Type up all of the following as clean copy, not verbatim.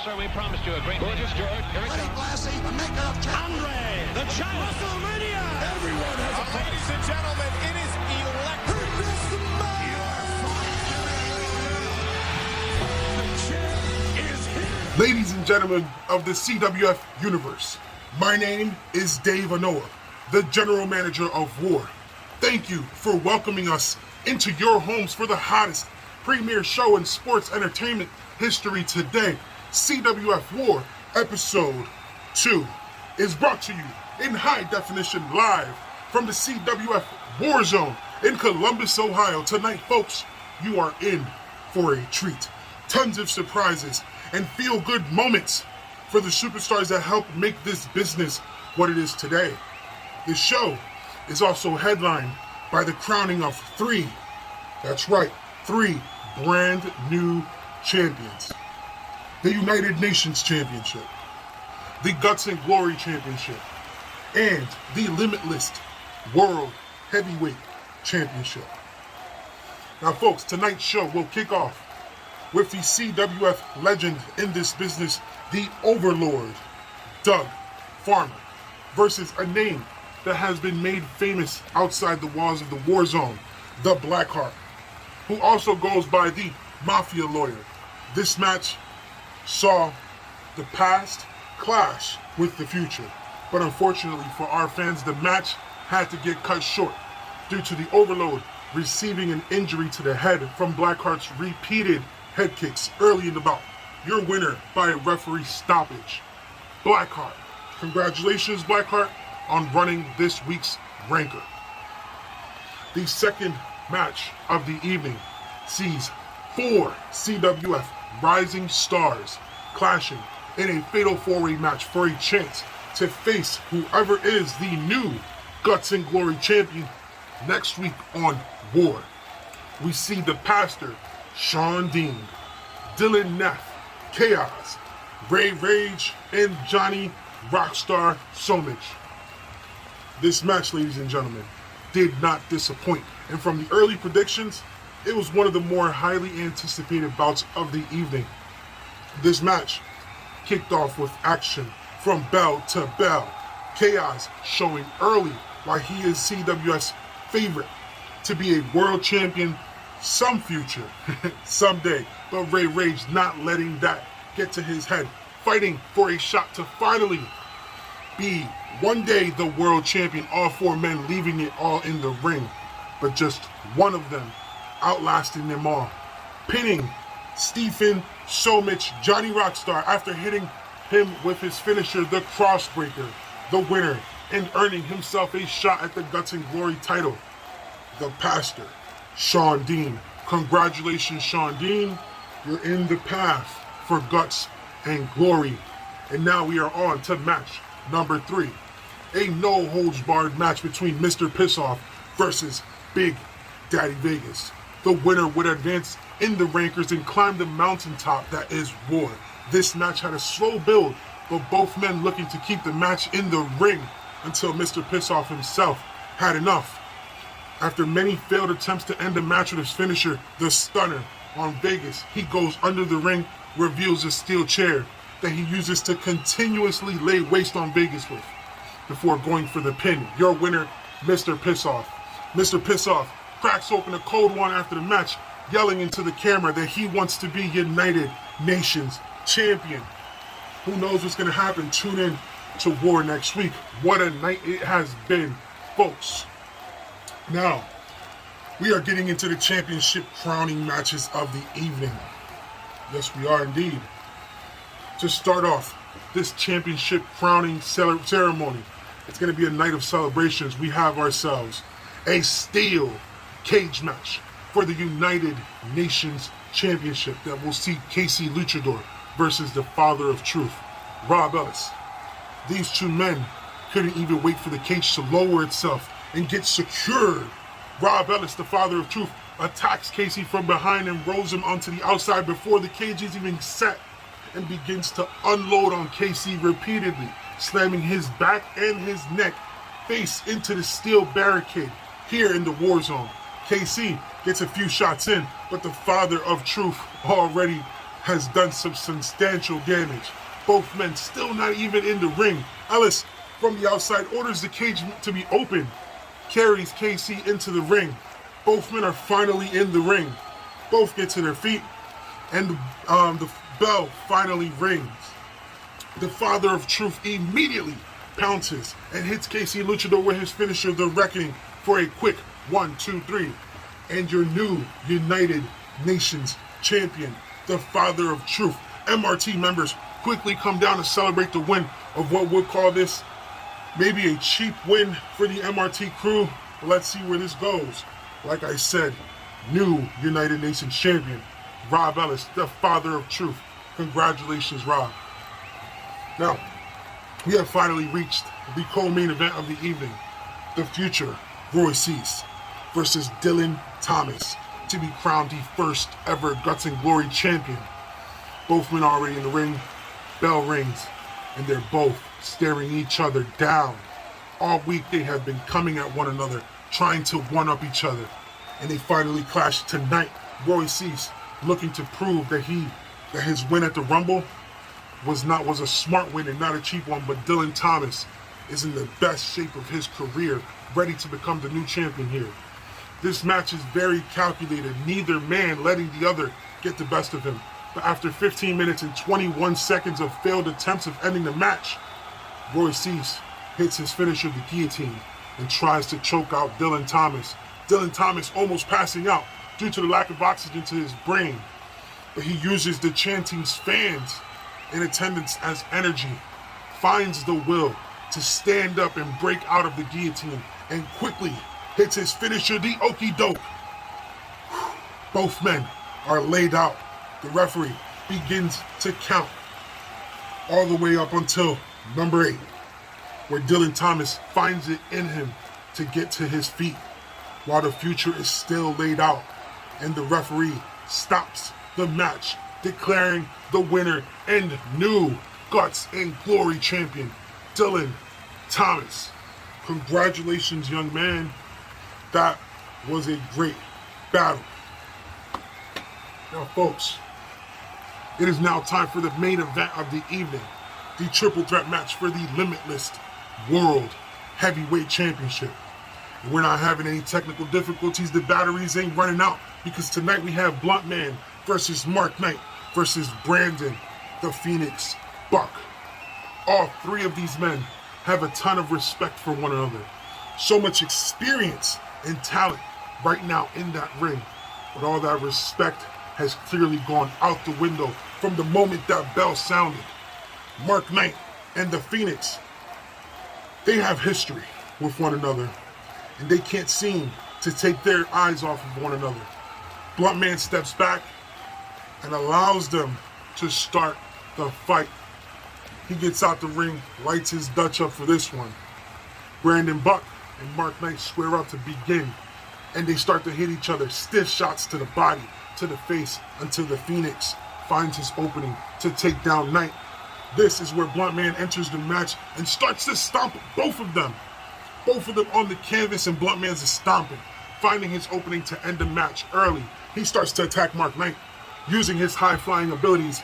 sir, we promised you a great Gorgeous George. Here it comes. Classy, the maker of Andre, the child. WrestleMania. Everyone has a price. Ladies and gentlemen, it is electric. Ladies and gentlemen of the CWF universe, my name is Dave Anoa, the General Manager of WAR. Thank you for welcoming us into your homes for the hottest premier show in sports entertainment history today. CWF WAR Episode 2 is brought to you in high definition live from the CWF WARZONE in Columbus, Ohio. Tonight, folks, you are in for a treat. Tons of surprises and feel-good moments for the superstars that help make this business what it is today. The show is also headlined by the crowning of three brand new champions. The United Nations Championship, the Guts and Glory Championship, and the Limitless World Heavyweight Championship. Now folks, tonight's show will kick off with the CWF legend in this business, the Overlord, Doug Farmer, versus a name that has been made famous outside the walls of the Warzone, the Blackheart, who also goes by the Mafia Lawyer. This match saw the past clash with the future, but unfortunately for our fans, the match had to get cut short due to the Overlord receiving an injury to the head from Blackheart's repeated head kicks early in the bout. Your winner by a referee stoppage, Blackheart. Congratulations, Blackheart, on running this week's ranker. The second match of the evening sees four CWF rising stars clashing in a fatal four-way match for a chance to face whoever is the new Guts and Glory champion next week on WAR. We see the Pastor, Sean Dean, Dylan Neff, Chaos, Ray Rage, and Johnny Rockstar Somich. This match, ladies and gentlemen, did not disappoint. And from the early predictions, it was one of the more highly anticipated bouts of the evening. This match kicked off with action from bell to bell. Chaos showing early why he is CWF's favorite to be a world champion some future, someday, but Ray Rage not letting that get to his head, fighting for a shot to finally be one day the world champion, all four men leaving it all in the ring, but just one of them outlasting them all, pinning Stephen Somich, Johnny Rockstar, after hitting him with his finisher, the Crossbreaker, the winner, and earning himself a shot at the Guts and Glory title. The Pastor, Sean Dean. Congratulations, Sean Dean. You're in the path for Guts and Glory. And now we are on to match number 3. A no-holds-barred match between Mrpissoff versus Big Daddy Vegas. The winner would advance in the rankers and climb the mountaintop that is WAR. This match had a slow build, but both men looking to keep the match in the ring until Mrpissoff himself had enough. After many failed attempts to end the match with his finisher, the Stunner, on Vegas, he goes under the ring, reveals a steel chair that he uses to continuously lay waste on Vegas with, before going for the pin. Your winner, Mrpissoff. Mrpissoff cracks open a cold one after the match, yelling into the camera that he wants to be United Nations champion. Who knows what's going to happen? Tune in to WAR next week. What a night it has been, folks. Now, we are getting into the championship crowning matches of the evening. Yes, we are indeed. To start off this championship crowning ceremony, it's going to be a night of celebrations. We have ourselves a steel cage match for the United Nations Championship that will see KC Luchador versus the Father of Truth, Rob Ellis. These two men couldn't even wait for the cage to lower itself and get secured. Rob Ellis, the Father of Truth, attacks KC from behind and rolls him onto the outside before the cage is even set, and begins to unload on KC repeatedly, slamming his back and his neck face into the steel barricade here in the Warzone. KC gets a few shots in, but the Father of Truth already has done some substantial damage. Both men still not even in the ring. Ellis from the outside orders the cage to be open, carries KC into the ring. Both men are finally in the ring. Both get to their feet, and the bell finally rings. The Father of Truth immediately pounces and hits KC Luchador with his finisher, the Reckoning, for a quick 1, 2, 3. And your new United Nations champion, the Father of Truth. MRT members quickly come down to celebrate the win of what we'll call this maybe a cheap win for the MRT crew. But let's see where this goes. Like I said, new United Nations champion, Rob Ellis, the Father of Truth. Congratulations, Rob. Now, we have finally reached the co-main event of the evening. The future Sease versus Dylan Thomas to be crowned the first ever Guts and Glory champion. Both men already in the ring. Bell rings, and they're both staring each other down. All week they have been coming at one another, trying to one-up each other. And they finally clash tonight. Sease looking to prove that his win at the Rumble was a smart win and not a cheap one, but Dylan Thomas is in the best shape of his career, ready to become the new champion here. This match is very calculated, neither man letting the other get the best of him. But after 15 minutes and 21 seconds of failed attempts of ending the match, Sease hits his finisher, the guillotine, and tries to choke out Dylan Thomas. Dylan Thomas almost passing out due to the lack of oxygen to his brain. But he uses the chanting's fans in attendance as energy, finds the will to stand up and break out of the guillotine, and quickly hits his finisher, the Okie Doke. Both men are laid out. The referee begins to count all the way up until number 8, where Dylan Thomas finds it in him to get to his feet while the future is still laid out, and the referee stops the match, declaring the winner and new Guts and Glory champion, Dylan Thomas. Congratulations, young man. That was a great battle. Now, folks, it is now time for the main event of the evening, the triple threat match for the Limitless World Heavyweight Championship. And we're not having any technical difficulties. The batteries ain't running out, because tonight we have Blunt Man versus Mark Knight versus Brandon the Phoenix Buck. All three of these men have a ton of respect for one another. So much experience and talent right now in that ring. But all that respect has clearly gone out the window from the moment that bell sounded. Mark Knight and the Phoenix, they have history with one another, and they can't seem to take their eyes off of one another. Blunt Man steps back and allows them to start the fight. He gets out the ring, lights his Dutch up for this one. Brandon Buck and Mark Knight square up to begin, and they start to hit each other, stiff shots to the body, to the face, until the Phoenix finds his opening to take down Knight. This is where Blunt Man enters the match and starts to stomp both of them. Both of them on the canvas, and Blunt Man's stomping, finding his opening to end the match early. He starts to attack Mark Knight, using his high-flying abilities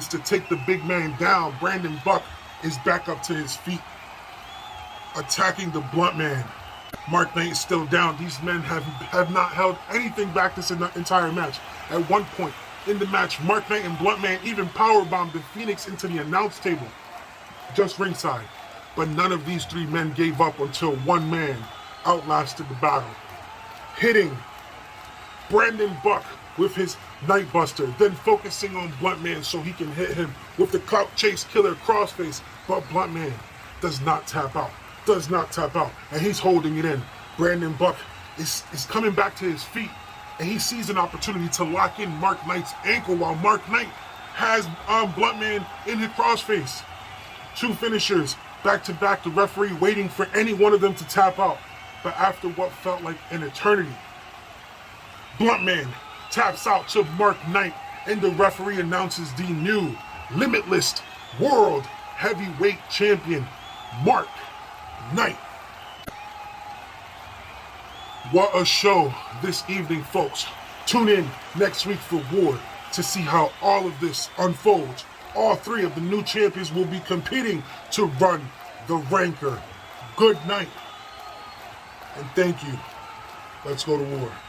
to take the big man down. Brandon Buck is back up to his feet, attacking the Blunt Man. Mark Knight is still down. These men have not held anything back this entire match. At one point in the match, Mark Knight and Blunt Man even powerbombed the Phoenix into the announce table, just ringside. But none of these three men gave up until one man outlasted the battle, hitting Brandon Buck with his Nightbuster, then focusing on Blunt Man so he can hit him with the Clout Chase Killer crossface. But Blunt Man does not tap out, and he's holding it in. Brandon Buck is coming back to his feet, and he sees an opportunity to lock in Mark Knight's ankle while Mark Knight has Blunt Man in his crossface. Two finishers back to back, the referee waiting for any one of them to tap out. But after what felt like an eternity, Blunt Man taps out to Mark Knight, and the referee announces the new Limitless World Heavyweight Champion, Mark Knight. What a show this evening, folks. Tune in next week for War to see how all of this unfolds. All three of the new champions will be competing to run the ranker. Good night, and thank you. Let's go to war.